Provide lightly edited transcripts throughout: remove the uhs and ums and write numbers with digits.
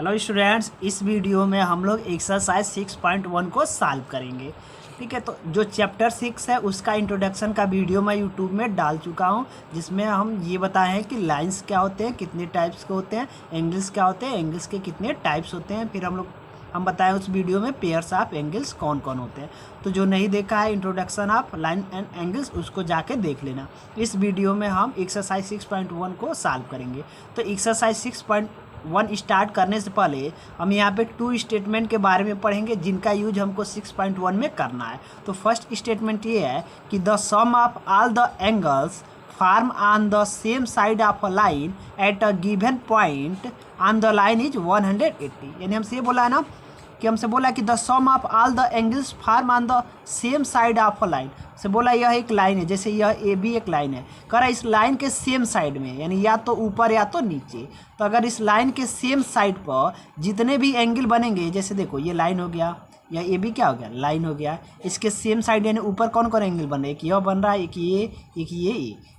Hello students, इस video में हम लोग एक्सरसाइज 6.1 को सॉल्व करेंगे। ठीक है, तो जो चैप्टर 6 है उसका इंट्रोडक्शन का वीडियो मैं यूट्यूब में डाल चुका हूं, जिसमें हम ये बताए हैं कि लाइंस क्या होते हैं, कितने टाइप्स के होते हैं, एंगल्स क्या होते हैं, एंगल्स के कितने टाइप्स होते हैं। फिर हम बताएं उस वीडियो में पेयर्स ऑफ एंगल्स कौन कौन होते हैं। तो जो नहीं देखा है introduction of line and angles, उसको जाके देख लेना। इस वीडियो में हम एक्सरसाइज 6.1 को सॉल्व करेंगे। तो एक्सरसाइज 6.1 स्टार्ट करने से पहले हम यहाँ पे 2 स्टेटमेंट के बारे में पढ़ेंगे, जिनका यूज हमको 6.1 में करना है। तो फर्स्ट स्टेटमेंट ये है कि the sum of all the angles form on the same side of a line at a given point on the line is 180। यानी हमसे ये बोला है ना कि हमसे बोला कि the sum of all the angles form on the same side of a line. से बोला यह एक लाइन है, जैसे यह ए बी एक लाइन है, कह रहा है इस लाइन के सेम साइड में, यानी या तो ऊपर या तो नीचे। तो अगर इस लाइन के सेम साइड पर जितने भी एंगल बनेंगे, जैसे देखो ये लाइन हो गया, या ये भी क्या हो गया, लाइन हो गया, इसके सेम साइड यानी ऊपर कौन कौन एंगल बन रहा है, एक यह बन रहा है, एक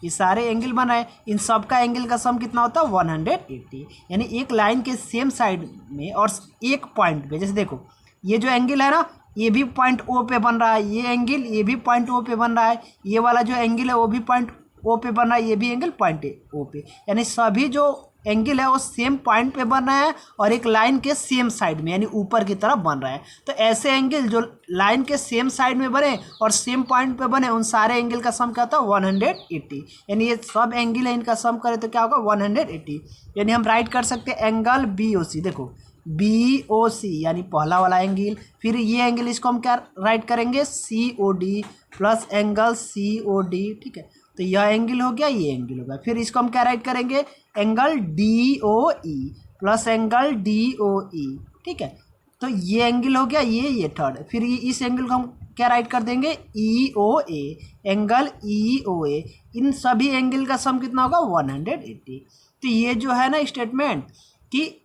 ये सारे एंगल बन रहे हैं। इन सब का एंगल का सम कितना होता है, 180। यानी एक लाइन के सेम साइड में और एक पॉइंट पे, जैसे देखो ये जो एंगल है ना, ये भी पॉइंट ओ पे बन रहा है, ये एंगल ये भी पॉइंट ओ पे बन रहा है, ये वाला जो एंगल है वो भी पॉइंट ओ पे बन रहा है, ये भी एंगल पॉइंट ओ पे, यानी सभी जो एंगल है वो सेम पॉइंट पे बन रहा है और एक लाइन के सेम साइड में यानी ऊपर की तरफ बन रहा है। तो ऐसे एंगल जो लाइन के सेम साइड में बने और सेम पॉइंट पे बने, उन सारे एंगल का सम क्या होता है, 180। यानी ये सब एंगल है, इनका सम करें तो क्या होगा, 180। यानी हम राइट कर सकते हैं एंगल बी ओ सी। देखो बी ओ सी यानी पहला वाला एंगल, फिर ये एंगल इसको हम क्या राइट करेंगे, C O D plus angle C O D. ठीक है, तो यह एंगल हो गया, ये एंगल हो गया। फिर इसको हम क्या राइट करेंगे, angle D O E plus angle D O E. ठीक है, तो ये एंगल हो गया, ये थर्ड। फिर ये इस एंगल को हम क्या राइट कर देंगे, ई ओ ए, एंगल ई ओ ए। इन सभी एंगल का सम कितना होगा, 180। तो ये जो है ना स्टेटमेंट कि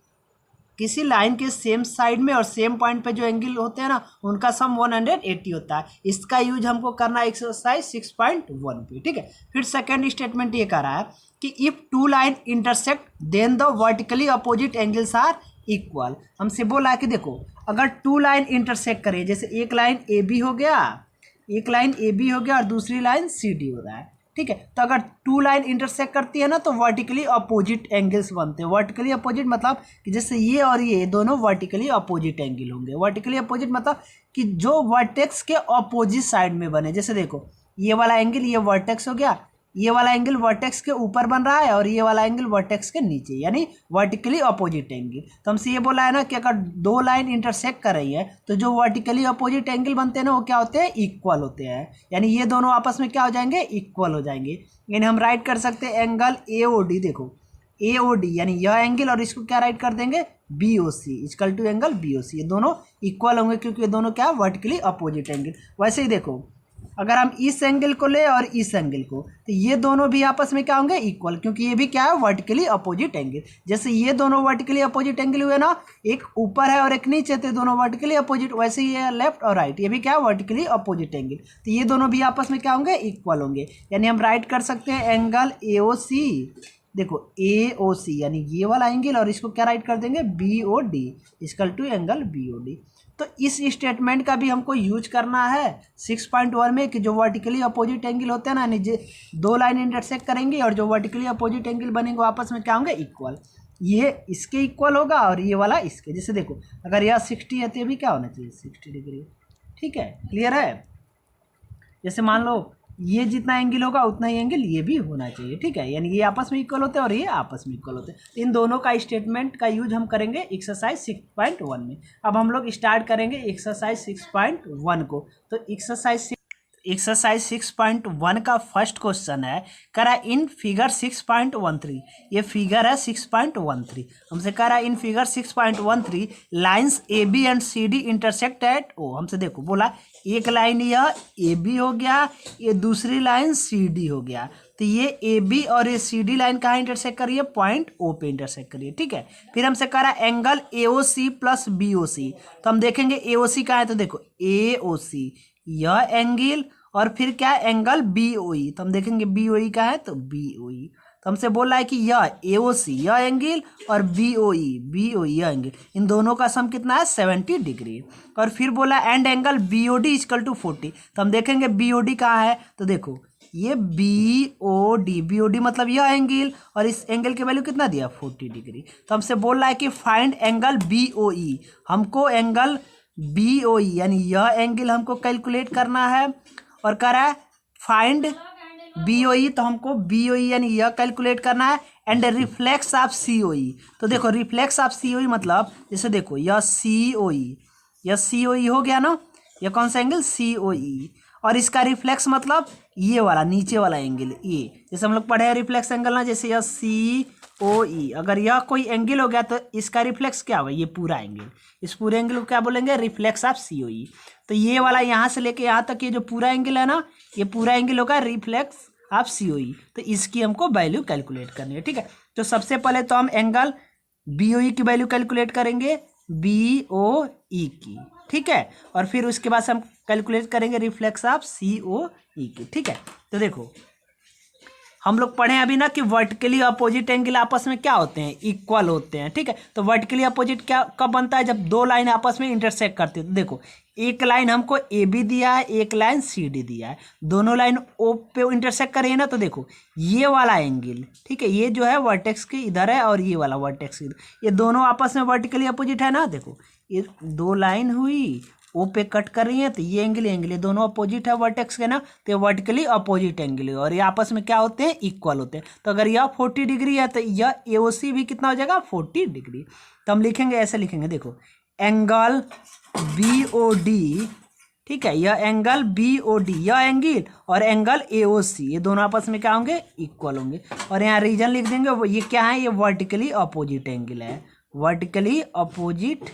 किसी लाइन के सेम साइड में और सेम पॉइंट पे जो एंगल होते हैं ना, उनका सम 180 होता है। इसका यूज हमको करना है एक्सरसाइज 6.1 पे। ठीक है, फिर सेकंड स्टेटमेंट ये कह रहा है कि if two line intersect then the vertically opposite angles are equal. हमसे बोला है कि देखो अगर 2 लाइन इंटरसेक्ट करें, जैसे एक लाइन ए बी हो गया, एक लाइन ए बी हो गया और दूसरी लाइन सी डी हो रहा है। ठीक है, तो अगर 2 लाइन इंटरसेक्ट करती है ना, तो वर्टिकली अपोजिट एंगल्स बनते हैं। वर्टिकली अपोजिट मतलब कि जैसे ये और ये दोनों वर्टिकली अपोजिट एंगल होंगे। वर्टिकली अपोजिट मतलब कि जो वर्टेक्स के अपोजिट साइड में बने। जैसे देखो ये वाला एंगल ये वर्टेक्स हो गया, ये वाला एंगल वर्टेक्स के ऊपर बन रहा है और ये वाला एंगल वर्टेक्स के नीचे, यानी वर्टिकली अपोजिट एंगल। तो हमसे ये बोला है ना कि अगर 2 लाइन इंटरसेक्ट कर रही है तो जो वर्टिकली अपोजिट एंगल बनते हैं ना, वो क्या होते हैं, इक्वल होते हैं। यानी ये दोनों आपस में क्या हो जाएंगे, इक्वल हो जाएंगे। यानी हम राइट कर सकते हैं एंगल ए ओ डी। देखो ए ओ डी यानी यह एंगल, और इसको क्या राइट कर देंगे, B O C equal to angle B O C. ये दोनों इक्वल होंगे क्योंकि ये दोनों क्या, वर्टिकली अपोजिट एंगल। वैसे ही देखो अगर हम इस एंगल को ले और इस एंगल को, तो ये दोनों भी आपस में क्या होंगे, इक्वल, क्योंकि ये भी क्या है, वर्टिकली अपोजिट एंगल। जैसे ये दोनों वर्टिकली अपोजिट एंगल हुए ना, एक ऊपर है और एक नीचे, तो दोनों वर्टिकली अपोजिट। वैसे ही ये लेफ्ट और राइट, ये भी क्या है, वर्टिकली अपोजिट एंगल। तो ये दोनों भी आपस में क्या होंगे, इक्वल होंगे। यानी हम राइट कर सकते हैं एंगल ए ओ सी। देखो ए ओ सी यानी ये वाला एंगल, और इसको क्या राइट कर देंगे, B O D equal to angle B O D. तो इस स्टेटमेंट का भी हमको यूज करना है 6.1 में, कि जो वर्टिकली अपोजिट एंगल होते हैं ना, यानी 2 लाइन इंटरसेक्ट करेंगे और जो वर्टिकली अपोजिट एंगल बनेंगे आपस में क्या होंगे, इक्वल। ये इसके इक्वल होगा और ये वाला इसके। जैसे देखो अगर यह 60 है तो ये भी क्या होना चाहिए, 60 डिग्री। ठीक है, क्लियर है। जैसे मान लो ये जितना एंगल होगा उतना ही एंगल ये भी होना चाहिए। ठीक है, यानी ये आपस में इक्वल होते हैं और ये आपस में इक्वल होते हैं। इन दोनों का स्टेटमेंट का यूज हम करेंगे एक्सरसाइज 6.1 में। अब हम लोग स्टार्ट करेंगे एक्सरसाइज 6.1 को। तो एक्सरसाइज 6.1 का फर्स्ट क्वेश्चन है, करा इन फिगर 6.13। ये फिगर है 6.13। हमसे करा in figure 6.13 lines A B and C D intersect at O. हमसे देखो बोला एक लाइन यह ए बी हो गया, ये दूसरी लाइन सी डी हो गया। तो ये ए बी और ये सी डी लाइन कहाँ इंटरसेक्ट करिए, पॉइंट ओ पे इंटरसेक्ट करिए। ठीक है, फिर हमसे करा angle A O C plus B O C. तो हम देखेंगे ए ओ सी कहाँ है, तो देखो ए ओ सी यह एंगल, और फिर क्या एंगल बी ओ ई। तो हम देखेंगे बी ओ ई कहाँ है, तो बी ओ ई। तो तो हमसे बोल रहा है कि यह AOC यह एंगल और BOE यह एंगल, इन दोनों का सम कितना है 70 डिग्री। और फिर बोला and angle BOD equal to 40। तो हम देखेंगे BOD कहाँ है, तो देखो ये BOD मतलब यह एंगल, और इस एंगल की वैल्यू कितना दिया 40 डिग्री। तो हमसे बोल रहा है कि फाइंड एंगल BOE, हमको एंगल BOE यानी यह एंगल हमको कैलकुलेट करना है, और कह रहा है फाइंड BOE, तो हमको BOE यानी यह कैलकुलेट करना है, एंड रिफ्लेक्स ऑफ COE। तो देखो रिफ्लेक्स ऑफ COE मतलब जैसे देखो यह COE हो गया ना, यह कौन सा एंगल COE, और इसका रिफ्लेक्स मतलब ये वाला नीचे वाला एंगल, ये जैसे हम लोग पढ़े हैं रिफ्लेक्स एंगल ना, जैसे यह COE, अगर यह कोई एंगल हो गया तो इसका रिफ्लेक्स क्या होगा, ये पूरा एंगल, इस पूरे एंगल को क्या बोलेंगे रिफ्लेक्स ऑफ COE। तो ये वाला यहाँ से लेके यहाँ तक ये जो पूरा एंगल है ना, ये पूरा एंगल होगा रिफ्लेक्स ऑफ COE। तो इसकी हमको वैल्यू कैलकुलेट करनी है, ठीक है। तो सबसे पहले तो हम एंगल BOE की वैल्यू कैलकुलेट करेंगे, BOE की, ठीक है, और फिर उसके बाद हम कैलकुलेट करेंगे रिफ्लेक्स ऑफ COE की, ठीक है। तो देखो हम लोग पढ़े अभी ना कि वर्टिकली अपोजिट एंगल आपस में क्या होते हैं, इक्वल होते हैं, ठीक है। तो वर्टिकली अपोजिट क्या कब बनता है, जब दो लाइन आपस में इंटरसेक्ट करती है। तो देखो एक लाइन हमको AB दिया है, एक लाइन CD दिया है, दोनों लाइन O पे इंटरसेक्ट कर रही है ना, तो देखो ये वाला एंगल, ठीक है, ये जो है वर्टेक्स के इधर है और ये वाला वर्टेक्स के इधर, ये दोनों आपस में वर्टिकली अपोजिट है ना। देखो ये दो लाइन हुई O पे कट कर रही है, तो ये एंगल ये दोनों अपोजिट है वर्टेक्स के ना, तो ये वर्टिकली अपोजिट एंगल है, और ये आपस में क्या होते हैं इक्वल होते हैं। तो अगर यह 40 डिग्री है तो यह AOC भी कितना हो जाएगा 40 डिग्री। तो हम लिखेंगे ऐसे लिखेंगे, देखो एंगल BOD, ठीक है, यह एंगल BOD यह एंगल और एंगल AOC ये दोनों आपस में क्या होंगे इक्वल होंगे, और यहाँ रीजन लिख देंगे, ये क्या है, ये वर्टिकली अपोजिट एंगल है, वर्टिकली अपोजिट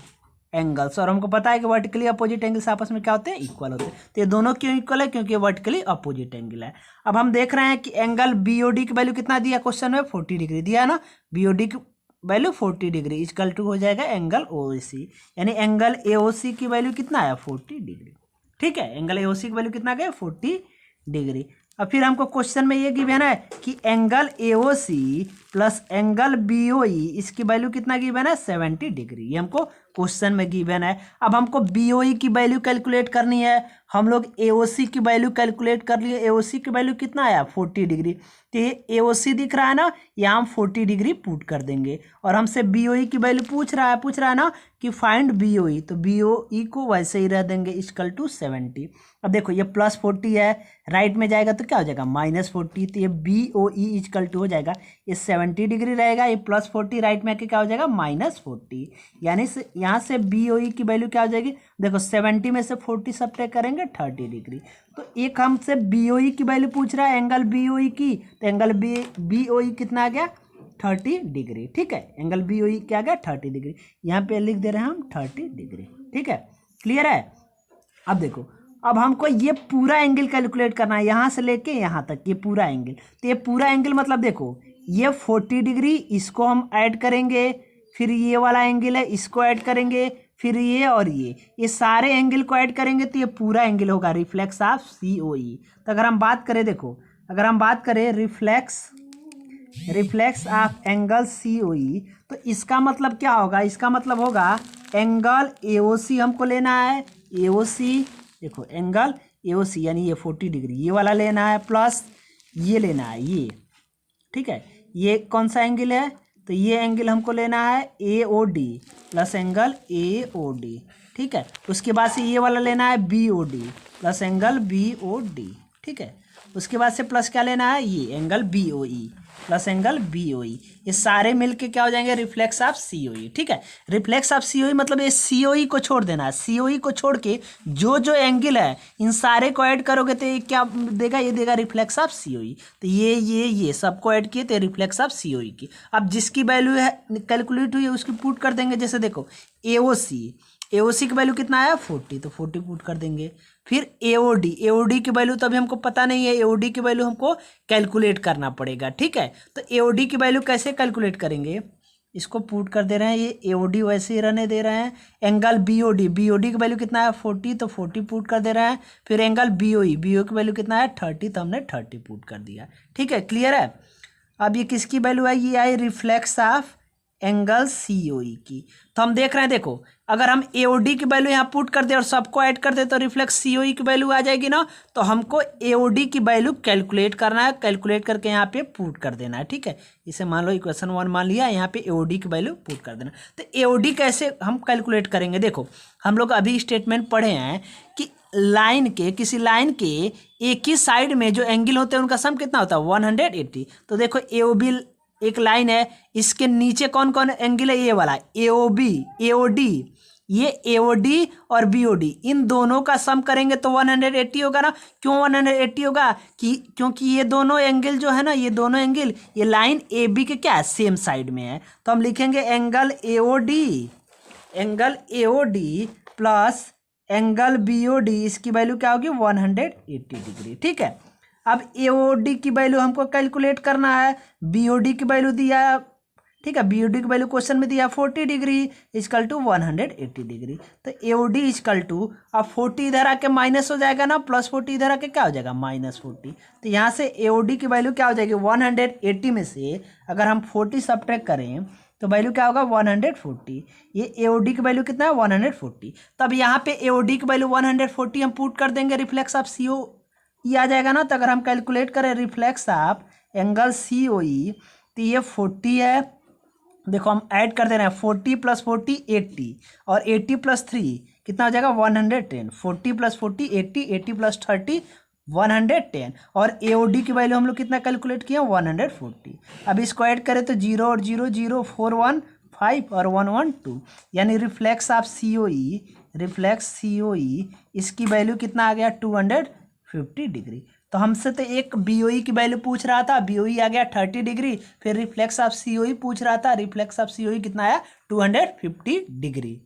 एंगल्स, और हमको पता है कि वर्टिकली अपोजिट एंगल्स आपस में क्या होते हैं इक्वल होते हैं। तो ये दोनों क्यों इक्वल है, क्योंकि वर्टिकली अपोजिट एंगल है। अब हम देख रहे हैं कि एंगल BOD की वैल्यू कितना दिया क्वेश्चन में 40 डिग्री दिया है ना, BOD की वैल्यू 40 डिग्री इक्वल टू हो जाएगा एंगल OC, यानी एंगल AOC की वैल्यू कितना है 40 डिग्री, ठीक है, एंगल AOC की वैल्यू कितना गया 40 डिग्री। अब फिर हमको क्वेश्चन में ये गिवन है कि angle AOC plus angle BOE इसकी वैल्यू कितना गिवन है 70 डिग्री, ये हमको क्वेश्चन में गिवन है। अब हमको BOE की वैल्यू कैलकुलेट करनी है, हम लोग AOC की वैल्यू कैलकुलेट कर लिए, AOC की वैल्यू कितना आया 40 डिग्री, तो ये AOC दिख रहा है ना, यहाँ हम 40 डिग्री पुट कर देंगे, और हमसे BOE की वैल्यू पूछ रहा है ना कि फाइंड BOE, तो BOE को वैसे ही रह देंगे इक्वल टू 70। अब देखो ये प्लस 40 है, राइट में जाएगा तो क्या हो जाएगा -40, तो ये BOE इक्वल टू हो जाएगा, ये 70 डिग्री रहेगा, ये प्लस 40 राइट में आके क्या हो जाएगा -40, यानी से यहाँ से BOE की वैल्यू क्या हो जाएगी, देखो 70 में से 40 सब्ट्रैक्ट करेंगे 30 डिग्री। तो एक हमसे BOE की वैल्यू पूछ रहा है एंगल BOE की, तो एंगल BOE कितना आ गया 30 डिग्री, ठीक है, एंगल BOE क्या आ गया 30 डिग्री, यहाँ पे लिख दे रहे हैं हम 30 डिग्री, ठीक है, क्लियर है। अब देखो अब हमको ये पूरा एंगल कैलकुलेट करना है, यहाँ से लेके यहाँ तक ये पूरा एंगल, तो ये पूरा एंगल मतलब देखो ये 40 डिग्री, इसको हम ऐड करेंगे, फिर ये वाला एंगल है इसको ऐड करेंगे, फिर ये और ये सारे एंगल को ऐड करेंगे, तो ये पूरा एंगल होगा रिफ्लेक्स ऑफ COE। तो अगर हम बात करें, देखो अगर हम बात करें रिफ्लेक्स ऑफ एंगल COE, तो इसका मतलब क्या होगा, इसका मतलब होगा एंगल AOC हमको लेना है, AOC देखो एंगल AOC यानी ये 40 डिग्री ये वाला लेना है, प्लस ये लेना है ये, ठीक है, ये कौन सा एंगल है, तो ये एंगल हमको लेना है AOD प्लस एंगल AOD, ठीक है। उसके बाद से ये वाला लेना है BOD प्लस एंगल BOD, ठीक है। उसके बाद से प्लस क्या लेना है, ये angle BOE plus angle BOE, ये सारे मिलके क्या हो जाएंगे रिफ्लेक्स ऑफ COE, ठीक है। रिफ्लेक्स ऑफ COE मतलब ये COE को छोड़ देना है, COE को छोड़ के जो जो एंगल है इन सारे को ऐड करोगे तो ये क्या देगा, ये देगा रिफ्लेक्स ऑफ COE। तो ये सबको ऐड किए तो रिफ्लेक्स ऑफ COE की। अब जिसकी वैल्यू है कैलकुलेट हुई है उसकी पुट कर देंगे, जैसे देखो AOC की वैल्यू कितना आया 40, तो 40 पुट कर देंगे। फिर AOD की वैल्यू तो अभी हमको पता नहीं है, AOD की वैल्यू हमको कैलकुलेट करना पड़ेगा, ठीक है। तो AOD की वैल्यू कैसे कैलकुलेट करेंगे, इसको पुट कर दे रहे हैं, ये AOD वैसे ही रहने दे रहे हैं। एंगल BOD की वैल्यू कितना है 40, तो 40 पुट कर दे रहे हैं। फिर एंगल BOE की वैल्यू कितना है 30, तो हमने 30 पुट कर दिया, ठीक है, क्लियर है। अब ये किसकी वैल्यू आई, ये आई रिफ्लेक्स ऑफ एंगल सीओई की। तो हम देख रहे हैं, देखो अगर हम एओडी की वैल्यू यहाँ पुट कर दे और सबको ऐड कर दे तो रिफ्लेक्स सीओई की वैल्यू आ जाएगी ना। तो हमको एओडी की वैल्यू कैलकुलेट करना है, कैलकुलेट करके यहाँ पे पुट कर देना है, ठीक है। इसे मान लो इक्वेशन 1 मान लिया, यहाँ पे एओडी की वैल्यू पुट कर देना। तो एओडी कैसे हम कैलकुलेट करेंगे, देखो हम लोग अभी स्टेटमेंट पढ़े हैं कि लाइन के, किसी लाइन के एक ही साइड में जो एंगल होते हैं उनका सम कितना होता है 180। तो देखो एओबी एक लाइन है, इसके नीचे कौन कौन एंगल है, ये वाला एओबी, एओडी, ये एओडी और बीओडी, इन दोनों का सम करेंगे तो 180 होगा ना। क्यों 180 होगा, कि क्योंकि ये दोनों एंगल जो है ना, ये दोनों एंगल ये लाइन ए बी के क्या है, सेम साइड में है। तो हम लिखेंगे angle AOD, angle AOD plus angle BOD, इसकी वैल्यू क्या होगी 180 डिग्री, ठीक है। अब एओडी की वैल्यू हमको कैलकुलेट करना है, बीओडी की वैल्यू दिया, ठीक है, बीओडी की वैल्यू क्वेश्चन में दिया 40 डिग्री इजकल टू 180 डिग्री। तो एओडी इजकल टू, अब 40 इधर आके माइनस हो जाएगा ना, प्लस 40 इधर आके क्या हो जाएगा -40। तो यहाँ से एओडी की वैल्यू क्या हो जाएगी 180 में से अगर हम 40 सब्ट्रैक्ट करें तो वैल्यू क्या होगा 140। ये एओडी की वैल्यू कितना है 140। तब यहाँ पे एओडी की वैल्यू 140 हम पुट कर देंगे, रिफ्लेक्स ऑफ सीओ ये आ जाएगा ना। तो अगर हम कैलकुलेट करें reflex of angle C O ई, तो ये 40 है, देखो हम ऐड कर दे रहे हैं 40 + 40 80 और 80 + 3 कितना हो जाएगा 110। 40 + 40 80, 80 + 30 110 और एओडी की वैल्यू हम लोग कितना कैलकुलेट किए 140। अब इसको ऐड करें तो 0 और 0 0 4 1 5 और 1 1 2, यानी reflex of C O E, reflex C O E इसकी वैल्यू कितना आ गया 250 डिग्री। तो हमसे तो एक बीओई की वैल्यू पूछ रहा था, बीओई आ गया 30 डिग्री, फिर रिफ्लेक्स ऑफ सीओई पूछ रहा था, रिफ्लेक्स ऑफ सीओई कितना आया 250 डिग्री।